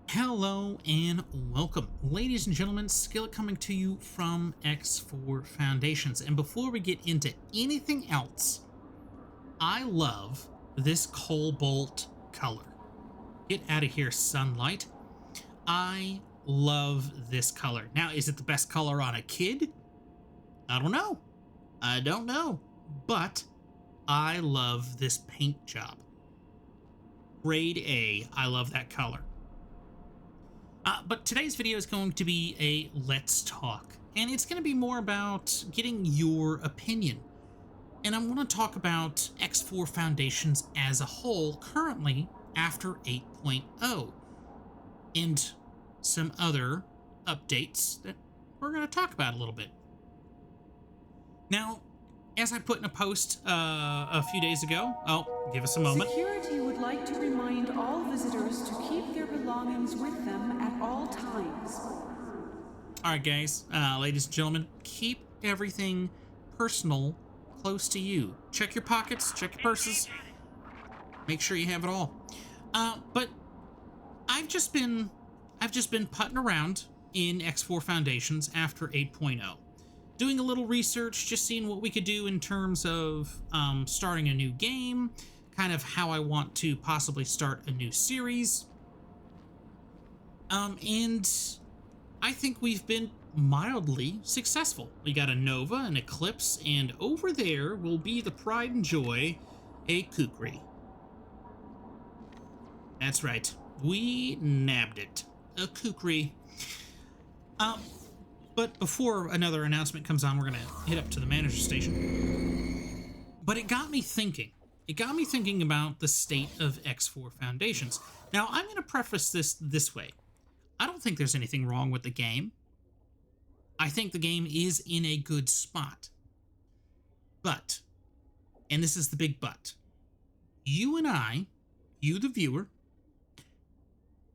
Hello and welcome. Ladies and gentlemen, Skillet coming to you from X4 Foundations. And before we get into anything else, I love this cobalt color. Get out of here, sunlight. I love this color. Now, is it the best color on a kid? I don't know. I don't know. But I love this paint job. Grade A. I love that color. But today's video is going to be a Let's Talk, and it's going to be more about getting your opinion. And I want to talk about X4 Foundations as a whole, currently after 8.0, and some other updates that we're going to talk about a little bit. Now, as I put in a post a few days ago, give us a moment. Security would like to remind all visitors to keep their belongings with them at all times. All right, guys, ladies and gentlemen, keep everything personal close to you. Check your pockets, check your purses, make sure you have it all. But I've just been putting around in X4 Foundations after 8.0. Doing a little research, just seeing what we could do in terms of starting a new game, kind of how I want to possibly start a new series. And I think we've been mildly successful. We got a Nova, an Eclipse, and over there will be the pride and joy, a Kukri. That's right. We nabbed it. A Kukri. But before another announcement comes on, we're going to hit up to the manager station. But it got me thinking. It got me thinking about the state of X4 Foundations. Now, I'm going to preface this way. I don't think there's anything wrong with the game. I think the game is in a good spot. But, and this is the big but, you and I, you the viewer,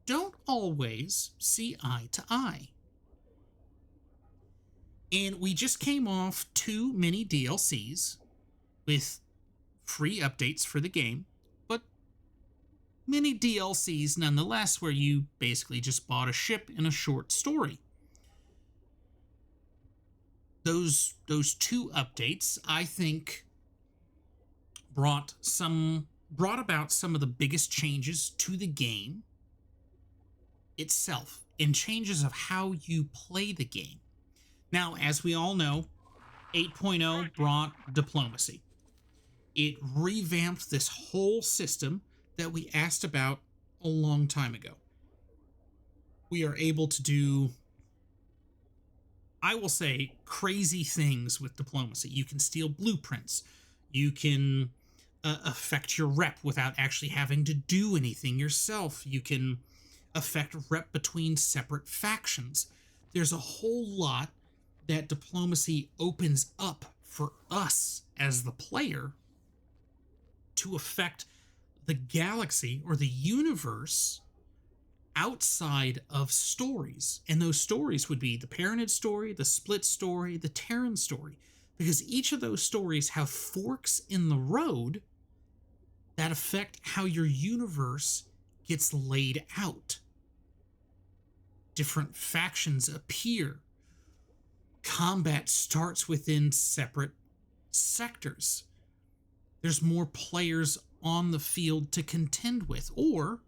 don't always see eye to eye. And we just came off 2 mini DLCs with free updates for the game, but mini DLCs nonetheless, where you basically just bought a ship and a short story. Those 2 updates, I think, brought about some of the biggest changes to the game itself, and changes of how you play the game. Now, as we all know, 8.0 brought diplomacy. It revamped this whole system that we asked about a long time ago. We are able to do, I will say, crazy things with diplomacy. You can steal blueprints. You can affect your rep without actually having to do anything yourself. You can affect rep between separate factions. There's a whole lot that diplomacy opens up for us as the player to affect the galaxy or the universe outside of stories. And those stories would be the Paranid story, the Split story, the Terran story, because each of those stories have forks in the road that affect how your universe gets laid out. Different factions appear. Combat starts within separate sectors. There's more players on the field to contend with, or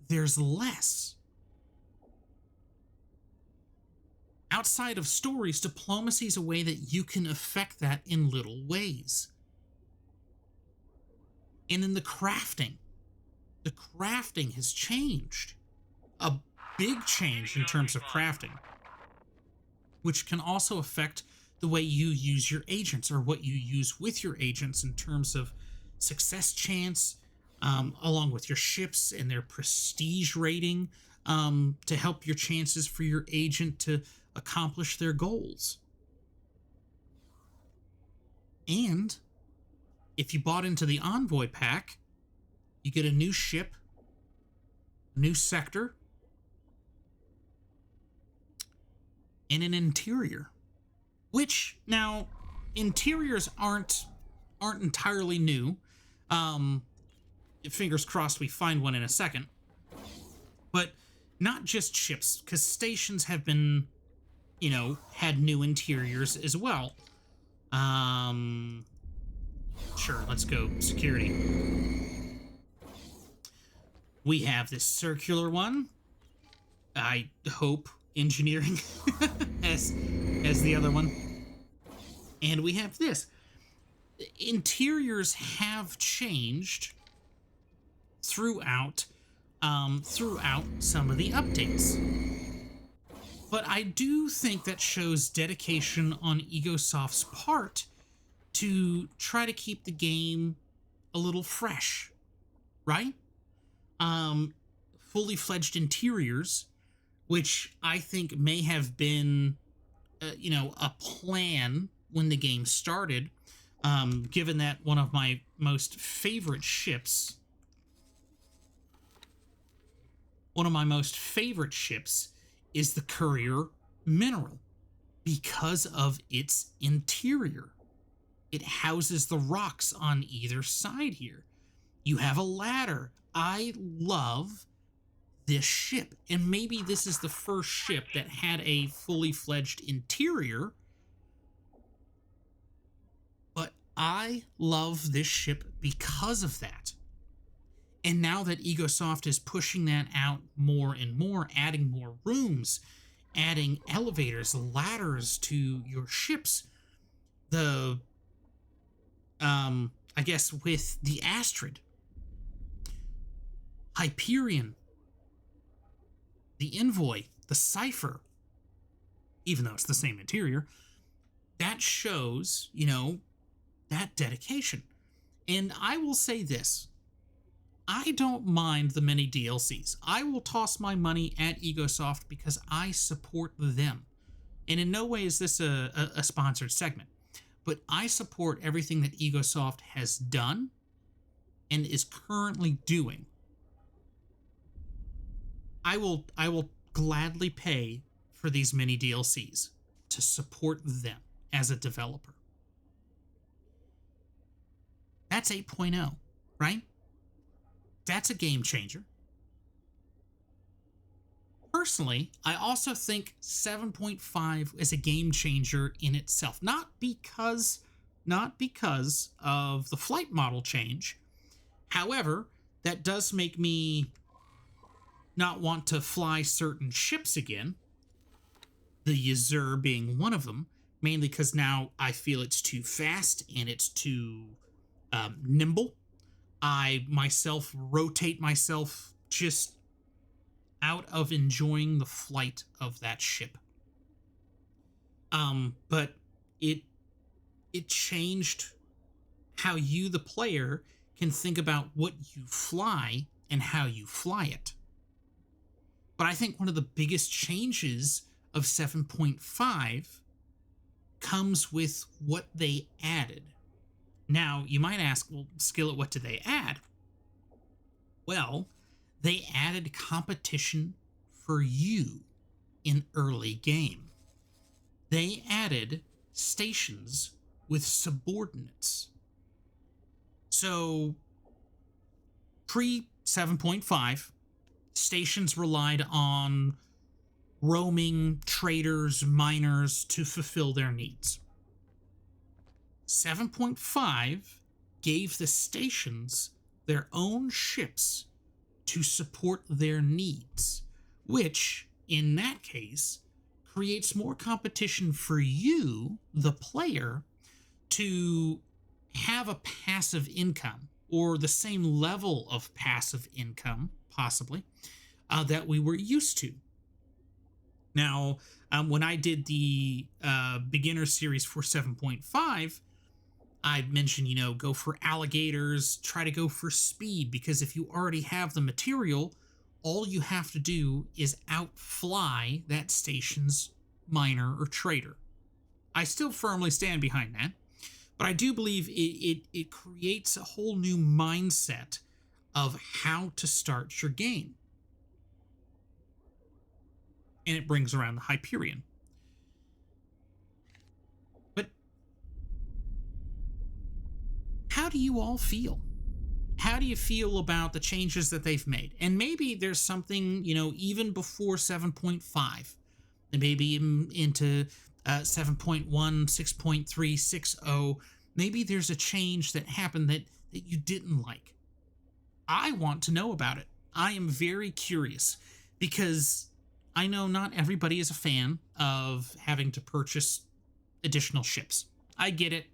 there's less. Outside of stories, diplomacy is a way that you can affect that in little ways. And in the crafting has changed. A big change in terms of crafting, which can also affect the way you use your agents, or what you use with your agents in terms of success chance, along with your ships and their prestige rating, to help your chances for your agent to accomplish their goals. And if you bought into the Envoy pack, you get a new ship, a new sector, and an interior. Which, now, interiors aren't entirely new. Um, fingers crossed we find one in a second. But not just ships, because stations have been, had new interiors as well. Sure, let's go security. We have this circular one. I hope engineering as the other one. And we have this. Interiors have changed throughout some of the updates. But I do think that shows dedication on Egosoft's part to try to keep the game a little fresh, right? Fully fledged interiors, which I think may have been, a plan when the game started, given that one of my most favorite ships is the Courier Mineral because of its interior. It houses the rocks on either side here. You have a ladder. I love this ship. And maybe this is the first ship that had a fully fledged interior. But I love this ship because of that. And now that Egosoft is pushing that out more and more, adding more rooms, adding elevators, ladders to your ships, I guess with the Astrid, Hyperion, the Envoy, the Cypher, even though it's the same interior, that shows, that dedication. And I will say this. I don't mind the many DLCs. I will toss my money at Egosoft because I support them. And in no way is this a sponsored segment. But I support everything that Egosoft has done and is currently doing. I will gladly pay for these mini DLCs to support them as a developer. That's 8.0, right? That's a game changer. Personally, I also think 7.5 is a game changer in itself. Not because of the flight model change. However, that does make me not want to fly certain ships again. The Ysur being one of them, mainly because now I feel it's too fast and it's too nimble. I myself rotate myself just out of enjoying the flight of that ship. But it changed how you, the player, can think about what you fly and how you fly it. But I think one of the biggest changes of 7.5 comes with what they added. Now, you might ask, well, Skillet, what did they add? Well, they added competition for you in early game. They added stations with subordinates. So, pre 7.5, stations relied on roaming traders, miners to fulfill their needs. 7.5 gave the stations their own ships to support their needs, which, in that case, creates more competition for you, the player, to have a passive income, or the same level of passive income, possibly, that we were used to. Now, when I did the beginner series for 7.5, I mentioned, go for alligators, try to go for speed, because if you already have the material, all you have to do is outfly that station's miner or trader. I still firmly stand behind that, but I do believe it creates a whole new mindset of how to start your game. And it brings around the Hyperion. But how do you all feel? How do you feel about the changes that they've made? And maybe there's something, even before 7.5, and maybe into 7.1, 6.3, 6.0. Maybe there's a change that happened that you didn't like. I want to know about it. I am very curious because I know not everybody is a fan of having to purchase additional ships. I get it.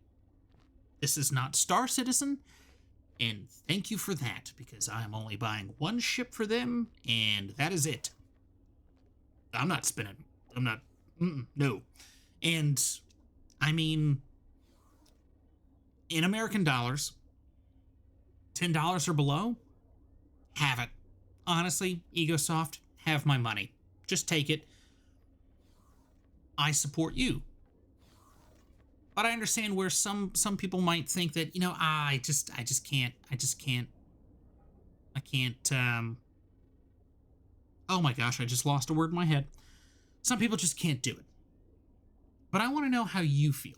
This is not Star Citizen, and thank you for that, because I am only buying one ship for them, and that is it. I'm not spending. I'm not. No. And I mean, in American dollars, $10 or below, have it. Honestly, EgoSoft, have my money. Just take it. I support you. But I understand where some people might think that, I just can't. I can't. Oh my gosh, I just lost a word in my head. Some people just can't do it. But I want to know how you feel.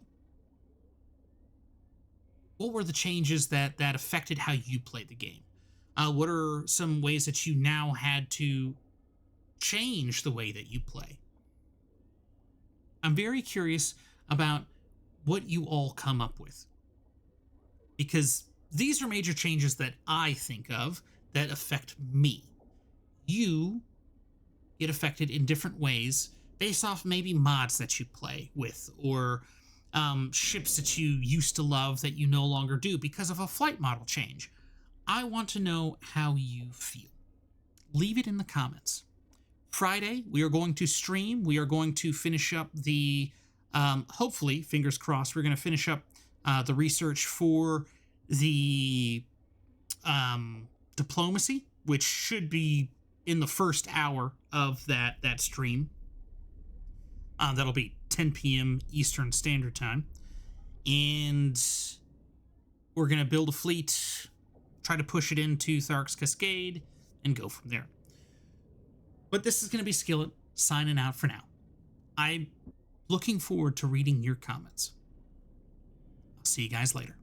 What were the changes that affected how you played the game? What are some ways that you now had to change the way that you play? I'm very curious about what you all come up with, because these are major changes that I think of that affect me. You get affected in different ways based off maybe mods that you play with, or ships that you used to love that you no longer do because of a flight model change. I want to know how you feel. Leave it in the comments. Friday, we are going to stream. We are going to finish up the, hopefully, fingers crossed, we're going to finish up the research for the diplomacy, which should be in the first hour of that stream. That'll be 10 p.m. Eastern Standard Time. And we're going to build a fleet, try to push it into Thark's Cascade, and go from there. But this is going to be Skillet signing out for now. I'm looking forward to reading your comments. I'll see you guys later.